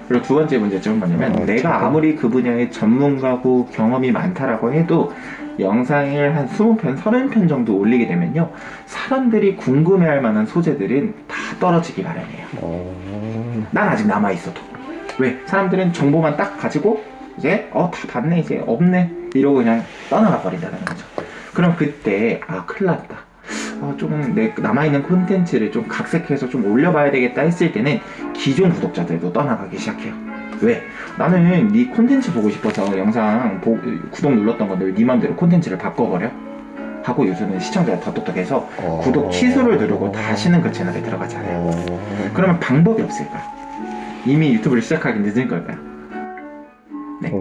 그리고 두 번째 문제점은 뭐냐면 내가 아무리 그 분야의 전문가고 경험이 많다라고 해도 영상을 한 20편, 30편 정도 올리게 되면요, 사람들이 궁금해할 만한 소재들은 다 떨어지기 마련이에요. 난 아직 남아있어도. 왜? 사람들은 정보만 딱 가지고 이제 다 봤네, 이제 없네, 이러고 그냥 떠나가 버린다는 거죠. 그럼 그때 큰일 났다, 좀 남아있는 콘텐츠를 좀 각색해서 좀 올려봐야 되겠다 했을 때는 기존 구독자들도 떠나가기 시작해요. 왜? 나는 네 콘텐츠 보고 싶어서 영상 구독 눌렀던 건데 왜 네 맘대로 콘텐츠를 바꿔버려? 하고 요즘은 시청자가 더 똑똑해서 구독 취소를 누르고 다시는 그 채널에 들어가잖아요. 그러면 방법이 없을까요? 이미 유튜브를 시작하기 늦은 걸까요? 네.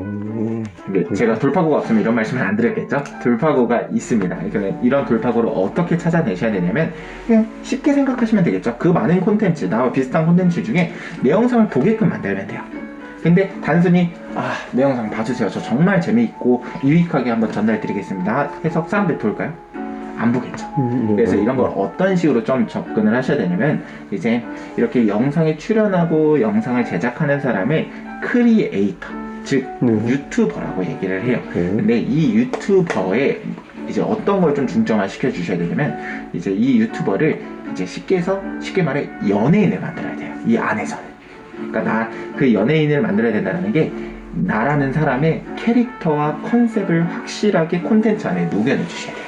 제가 돌파구가 없으면 이런 말씀을 안 드렸겠죠? 돌파구가 있습니다. 그러니까 이런 돌파구를 어떻게 찾아내셔야 되냐면 그냥 쉽게 생각하시면 되겠죠? 그 많은 콘텐츠, 나와 비슷한 콘텐츠 중에 내 영상을 보게끔 만들면 돼요. 근데 단순히 내 영상 봐주세요, 저 정말 재미있고 유익하게 한번 전달드리겠습니다 해서 사람들이 볼까요? 안 보겠죠. 그래서 이런 걸 어떤 식으로 좀 접근을 하셔야 되냐면, 이제 이렇게 영상에 출연하고 영상을 제작하는 사람을 크리에이터, 즉 유튜버라고 얘기를 해요. 근데 이 유튜버에 이제 어떤 걸 좀 중점화 시켜 주셔야 되냐면, 이제 이 유튜버를 이제 쉽게 말해 연예인을 만들어야 돼요. 이 안에서는. 그러니까 그 연예인을 만들어야 된다는 게 나라는 사람의 캐릭터와 컨셉을 확실하게 콘텐츠 안에 녹여내 주셔야 돼요.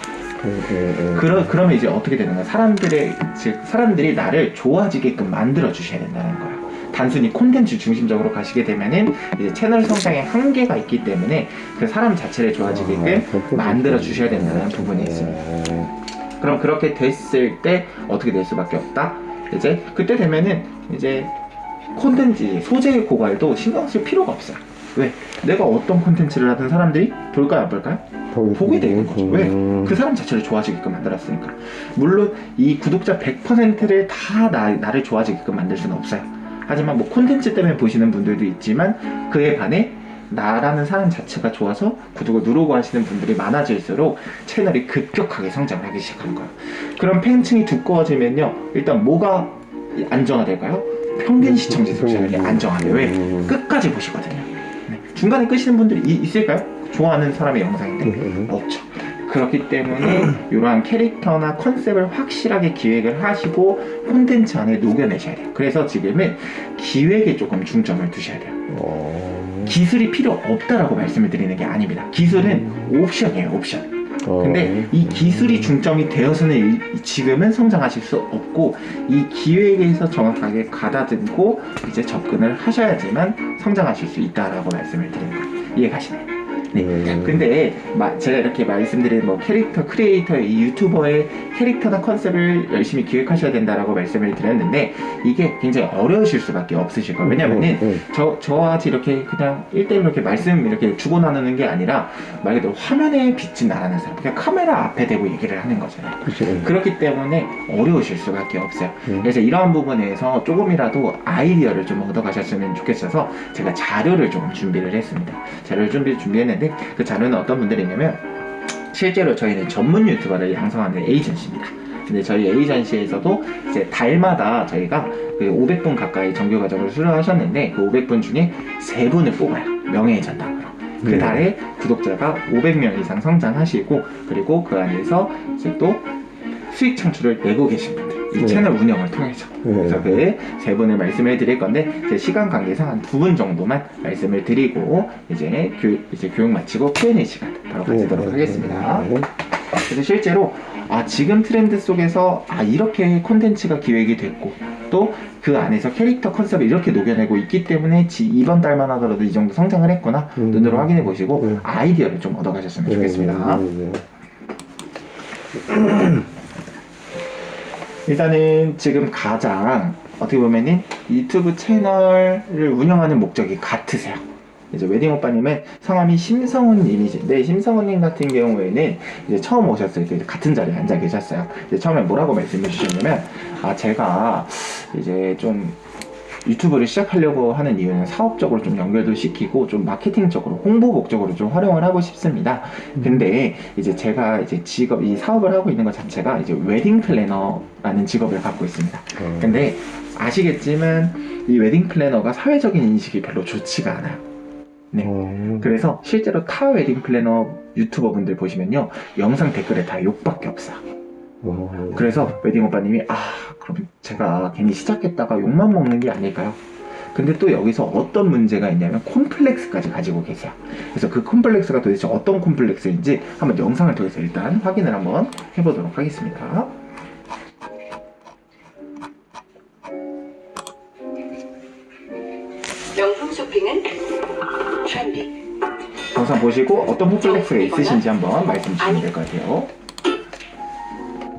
그러면 이제 어떻게 되는 거야? 사람들이 나를 좋아지게끔 만들어 주셔야 된다는 거예요. 단순히 콘텐츠 중심적으로 가시게 되면은 이제 채널 성장에 한계가 있기 때문에 그 사람 자체를 좋아지게끔 만들어 주셔야 된다는 부분이 있습니다. 그럼 그렇게 됐을 때 어떻게 될 수밖에 없다? 이제 그때 되면은 이제 콘텐츠 소재의 고갈도 신경 쓸 필요가 없어요. 왜? 내가 어떤 콘텐츠를 하든 사람들이 볼까요, 안 볼까요? 보게 되는 거죠. 왜? 그 사람 자체를 좋아지게끔 만들었으니까. 물론 이 구독자 100%를 다 나를 좋아지게끔 만들 수는 없어요. 하지만 뭐 콘텐츠 때문에 보시는 분들도 있지만 그에 반해 나라는 사람 자체가 좋아서 구독을 누르고 하시는 분들이 많아질수록 채널이 급격하게 성장을 하기 시작하는 거예요. 그럼 팬층이 두꺼워지면요, 일단 뭐가 안정화될까요? 평균 시청자 수가 안정화돼요. 왜? 끝까지 보시거든요. 네. 중간에 끄시는 분들이 있을까요? 좋아하는 사람의 영상인데 없죠. 그렇기 때문에 이러한 캐릭터나 컨셉을 확실하게 기획을 하시고 콘텐츠 안에 녹여내셔야 돼요. 그래서 지금은 기획에 조금 중점을 두셔야 돼요. 기술이 필요 없다라고 말씀을 드리는 게 아닙니다. 기술은 옵션이에요, 옵션. 근데 이 기술이 중점이 되어서는 지금은 성장하실 수 없고, 이 기획에서 정확하게 가다듬고 이제 접근을 하셔야지만 성장하실 수 있다라고 말씀을 드리는 거예요. 이해가시나요? 네. 근데 제가 이렇게 말씀드린 캐릭터 크리에이터의 이 유튜버의 캐릭터나 컨셉을 열심히 기획하셔야 된다라고 말씀을 드렸는데, 이게 굉장히 어려우실 수밖에 없으실 거예요. 왜냐면은 저와 같이 이렇게 그냥 1대1로 이렇게 말씀 이렇게 주고 나누는 게 아니라 말 그대로 화면에 빛이 나라는 사람, 그냥 카메라 앞에 대고 얘기를 하는 거잖아요. 그렇기 때문에 어려우실 수밖에 없어요. 그래서 이러한 부분에서 조금이라도 아이디어를 좀 얻어가셨으면 좋겠어서 제가 자료를 좀 준비를 했습니다. 자료를 준비했는데, 그 자료는 어떤 분들이 있냐면, 실제로 저희는 전문 유튜버를 양성하는 에이전시입니다. 근데 저희 에이전시에서도 이제 달마다 저희가 그 500분 가까이 정규 과정을 수료하셨는데, 그 500분 중에 3분을 뽑아요. 명예의 전당으로. 그 달에 구독자가 500명 이상 성장하시고, 그리고 그 안에서 이제 또 수익 창출을 내고 계신 분들, 이 채널 운영을 통해서. 그래서 그 3분을 말씀을 드릴 건데, 제 시간 관계상 한 2분 정도만 말씀을 드리고 이제 교육 마치고 Q&A 시간 바로 가지도록 하겠습니다. 그래서 실제로 지금 트렌드 속에서 이렇게 콘텐츠가 기획이 됐고, 또 그 안에서 캐릭터 컨셉을 이렇게 녹여내고 있기 때문에 이번 달만 하더라도 이 정도 성장을 했구나, 눈으로 확인해 보시고 아이디어를 좀 얻어가셨으면 좋겠습니다. 일단은 지금 가장 어떻게 보면은 유튜브 채널을 운영하는 목적이 같으세요. 이제 웨딩 오빠님은 성함이 심성훈님이신데, 심성훈님 같은 경우에는 이제 처음 오셨을 때 같은 자리에 앉아 계셨어요. 이제 처음에 뭐라고 말씀해 주셨냐면, 제가 이제 좀 유튜브를 시작하려고 하는 이유는 사업적으로 좀 연결도 시키고 좀 마케팅적으로 홍보 목적으로 좀 활용을 하고 싶습니다. 근데 이제 제가 이제 직업, 이 사업을 하고 있는 것 자체가 이제 웨딩 플래너라는 직업을 갖고 있습니다. 근데 아시겠지만 이 웨딩 플래너가 사회적인 인식이 별로 좋지가 않아요. 네. 그래서 실제로 타 웨딩 플래너 유튜버 분들 보시면요, 영상 댓글에 다 욕밖에 없어요. 그래서 웨딩 오빠님이 그럼 제가 괜히 시작했다가 욕만 먹는 게 아닐까요? 근데 또 여기서 어떤 문제가 있냐면 콤플렉스까지 가지고 계세요. 그래서 그 콤플렉스가 도대체 어떤 콤플렉스인지 한번 영상을 통해서 일단 확인을 한번 해보도록 하겠습니다. 명품 쇼핑은 트렌디. 영상 보시고 어떤 콤플렉스가 있으신지 한번 말씀 주시면 될 것 같아요.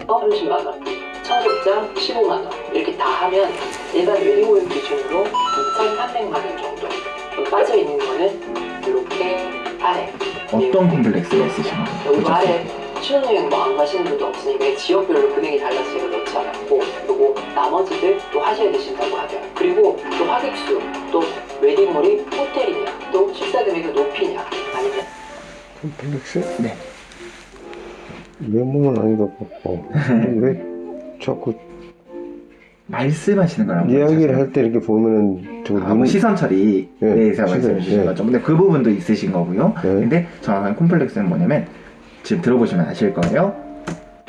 30만원, 청첩장 15만원 이렇게 다 하면 일반 웨딩홀 기준으로 2,300만원 정도 빠져있는 거는 이렇게 아래 어떤 콤플렉스가 있으신가요? 여기 아래 신혼여행 뭐 안 가시는 분도 없으니까 지역별로 금액이 달라서 넣지 않았고, 그리고 나머지들 또 하셔야 되신다고 하면, 그리고 또 하객수, 또 웨딩홀이 호텔이냐, 또 식사 금액이 높이냐, 아니면 콤플렉스? 네. 면목은 아닌 것 같고 왜 자꾸 말씀하시는 거라고 이야기를 할 때 이렇게 보면은 뭐 시선 처리에 네, 대해서 말씀해 주신 네. 거죠. 근데 그 부분도 있으신 거고요. 네. 근데 정확한 콤플렉스는 뭐냐면 지금 들어보시면 아실 거예요.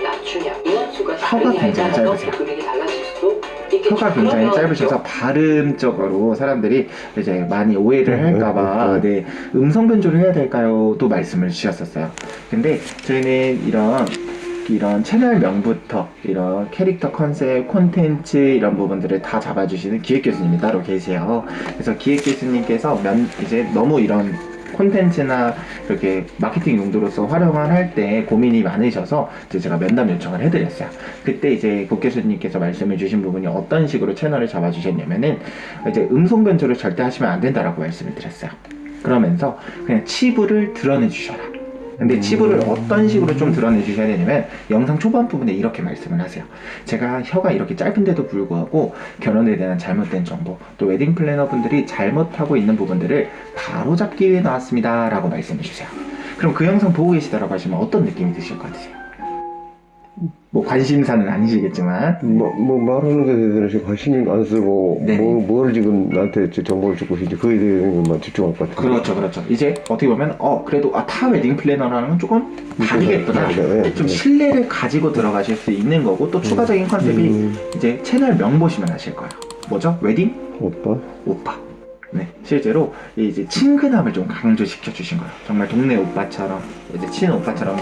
낮추냐, 인원수가 혀가 굉장히 짧으세요. 금액이 달라질 수도 있겠죠. 혀가 굉장히 그러면 짧으셔서 발음적으로 사람들이 이제 많이 오해를 네, 할까봐 네, 음성 변조를 해야 될까요? 또 말씀을 주셨었어요. 근데 저희는 이런 채널명부터 이런 캐릭터 컨셉, 콘텐츠 이런 부분들을 다 잡아주시는 기획 교수님이 따로 계세요. 그래서 기획 교수님께서 이제 너무 이런 콘텐츠나 이렇게 마케팅 용도로서 활용을 할 때 고민이 많으셔서 이제 제가 면담 요청을 해드렸어요. 그때 이제 국 교수님께서 말씀해 주신 부분이 어떤 식으로 채널을 잡아주셨냐면은 이제 음성 변조를 절대 하시면 안 된다라고 말씀을 드렸어요. 그러면서 그냥 치부를 드러내 주셔라. 근데 치부를 어떤 식으로 좀 드러내 주셔야 되냐면 영상 초반 부분에 이렇게 말씀을 하세요. 제가 혀가 이렇게 짧은데도 불구하고 결혼에 대한 잘못된 정보, 또 웨딩 플래너 분들이 잘못하고 있는 부분들을 바로잡기 위해 나왔습니다 라고 말씀해 주세요. 그럼 그 영상 보고 계시다라고 하시면 어떤 느낌이 드실 것 같으세요? 뭐 관심사는 아니시겠지만 뭐 말하는 것에 대해서 관심 안 쓰고 네네. 뭘 지금 나한테 정보를 주고 있는지 그에 대해서만 집중할 것 같아요. 그렇죠. 이제 어떻게 보면 그래도 타 웨딩 플래너라는 건 조금 다르겠구나. 네. 좀 신뢰를 가지고 들어가실 수 있는 거고, 또 추가적인 컨셉이 이제 채널 명 보시면 아실 거예요. 뭐죠? 웨딩? 오빠. 네, 실제로 이제 친근함을 좀 강조시켜 주신 거예요. 정말 동네 오빠처럼, 이제 친오빠처럼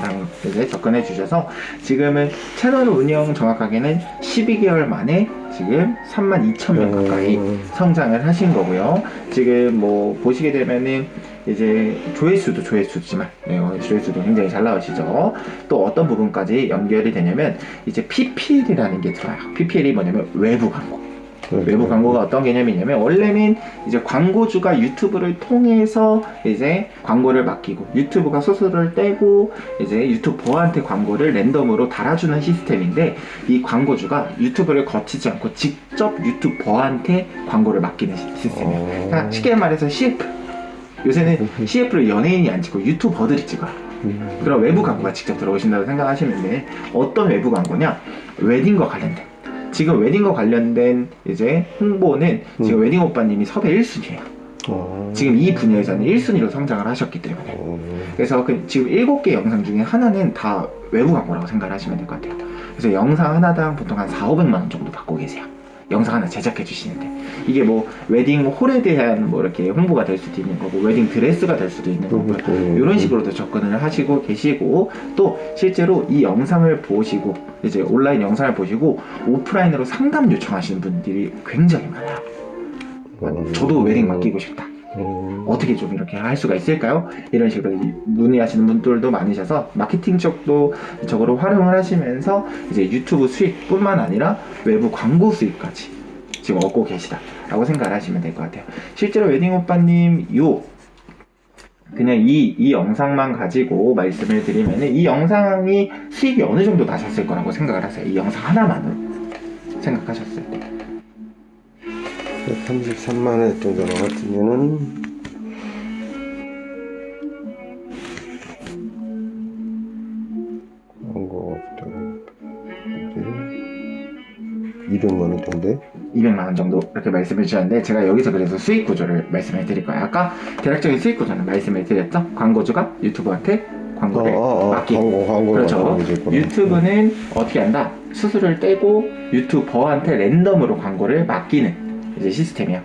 이제 접근해 주셔서 지금은 채널 운영 정확하게는 12개월 만에 지금 32,000명 가까이 성장을 하신 거고요. 지금 뭐 보시게 되면은 이제 조회수지만 조회수도 굉장히 잘 나오시죠. 또 어떤 부분까지 연결이 되냐면 이제 PPL이라는 게 들어요. PPL이 뭐냐면 외부 광고. 외부 광고가 어떤 개념이냐면, 원래는 이제 광고주가 유튜브를 통해서 이제 광고를 맡기고 유튜브가 수수료를 떼고 이제 유튜버한테 광고를 랜덤으로 달아주는 시스템인데, 이 광고주가 유튜브를 거치지 않고 직접 유튜버한테 광고를 맡기는 시스템이에요. 그러니까 쉽게 말해서 CF. 요새는 CF를 연예인이 안 찍고 유튜버들이 찍어요. 그럼 외부 광고가 직접 들어오신다고 생각하시면 돼. 어떤 외부 광고냐? 웨딩과 관련된. 지금 웨딩과 관련된 이제 홍보는 지금 웨딩 오빠님이 섭외 1순위예요. 지금 이 분야에서는 1순위로 성장을 하셨기 때문에. 그래서 지금 7개 영상 중에 하나는 다 외부 광고라고 생각을 하시면 될 것 같아요. 그래서 영상 하나당 보통 한 4,500만 원 정도 받고 계세요. 영상 하나 제작해 주시는데, 이게 뭐 웨딩 홀에 대한 뭐 이렇게 홍보가 될 수도 있는 거고, 웨딩 드레스가 될 수도 있는 거고, 이런 식으로도 접근을 하시고 계시고, 또 실제로 이 영상을 보시고 이제 온라인 영상을 보시고 오프라인으로 상담 요청하시는 분들이 굉장히 많아요. 저도 웨딩 맡기고 싶다. 어떻게 좀 이렇게 할 수가 있을까요? 이런 식으로 문의하시는 분들도 많으셔서 마케팅 적으로 활용을 하시면서 이제 유튜브 수익뿐만 아니라 외부 광고 수익까지 지금 얻고 계시다라고 생각을 하시면 될 것 같아요. 실제로 웨딩 오빠님 그냥 이 영상만 가지고 말씀을 드리면은 이 영상이 수익이 어느 정도 나셨을 거라고 생각을 하세요? 이 영상 하나만으로 생각하셨을 때. 33만 원 정도 나왔으면은 광고 200만 원 정도? 200만 원 정도 이렇게 말씀해 주셨는데 제가 여기서 그래서 수익 구조를 말씀해 드릴 거예요. 아까 대략적인 수익 구조는 말씀해 드렸죠. 광고주가 유튜버한테 광고를 맡기고 광고 그렇죠. 유튜브는 어떻게 한다? 수수료를 떼고 유튜버한테 랜덤으로 광고를 맡기는 이제 시스템이야.